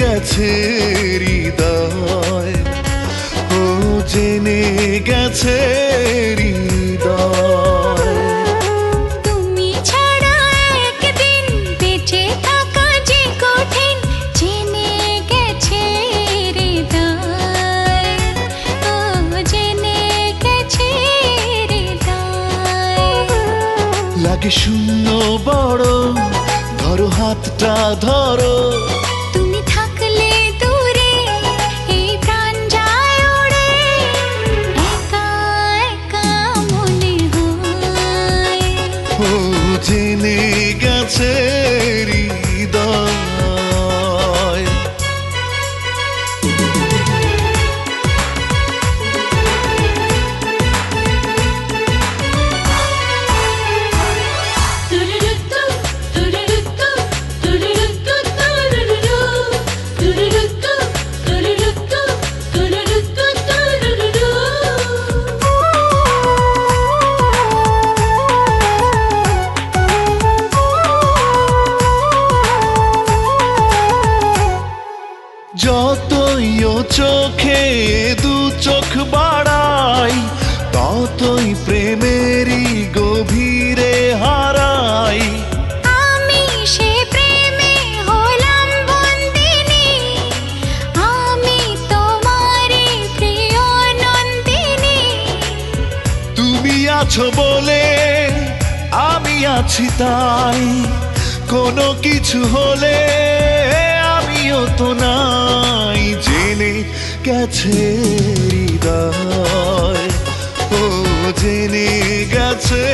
গেছে হৃদয়, ও জেনে গেছে হৃদয়। তুমি ছাড়া একদিন বেঁচে থাকা যে কঠিন, জেনে গেছে হৃদয়, ও জেনে গেছে হৃদয়। লাগে শূন্য বড়, ধরো হাতটা ধরো। তুমি থাকলে দূরে এই প্রাণ যায় উড়ে, একা একা মনে হয়। ও জেনে গেছে হৃদয়। যতই ও চোখে দু চোখ বাড়াই, ততই প্রেমেরই গভীরে হারাই। আমি সে প্রেমে হলাম বন্দিনী, আমি তোমারই প্রিয় নন্দিনী। তুমি আছো বলে আমি আছি তাই, কোনো কিছু হলে আমিও তো নাই। জেনে গেছে হৃদয়, ও জেনে গেছে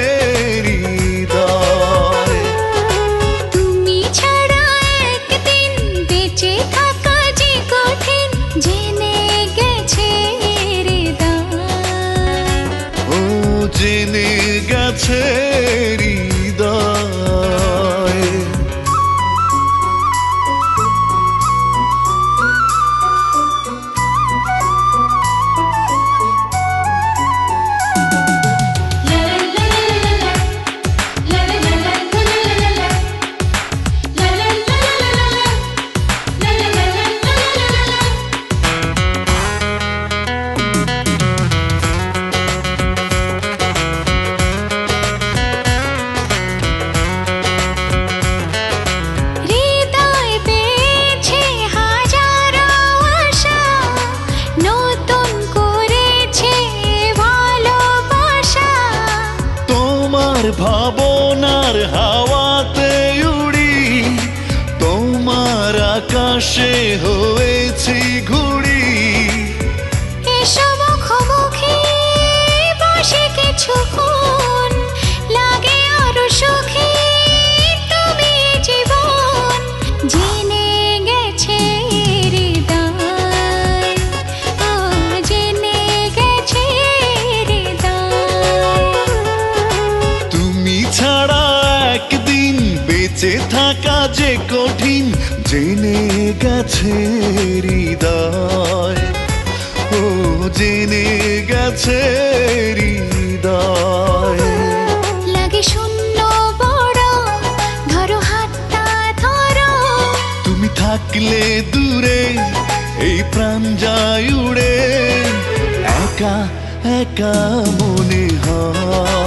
হৃদয়। তুমি ছাড়া একদিন বেঁচে থাকা যে কঠিন, জেনে গেছে হৃদয়, ও জেনে গেছে হৃদয়। হৃদয় পেয়েছে হাজারো আশা, নতুন করেছে ভালোবাসা। তোমার ভাবনার হাওয়াতে উড়ি, তোমার আকাশে হয়েছি ঘুড়ি। এসো মুখোমুখি বসে কিছুক্ষণ, লাগে আরো সুখী তুমি জীবন। জেনে গেছে হৃদয়, ও জেনে গেছে হৃদয়। তুমি ছাড়া একদিন বেঁচে থাকা যে কঠিন, জেনে গেছে হৃদয়, ও জেনে গেছে হৃদয়। লাগে শূন্য বড়, ধরো হাতটা ধরো। তুমি থাকলে দূরে এই প্রাণ যায় উড়ে, একা একা মনে হয়।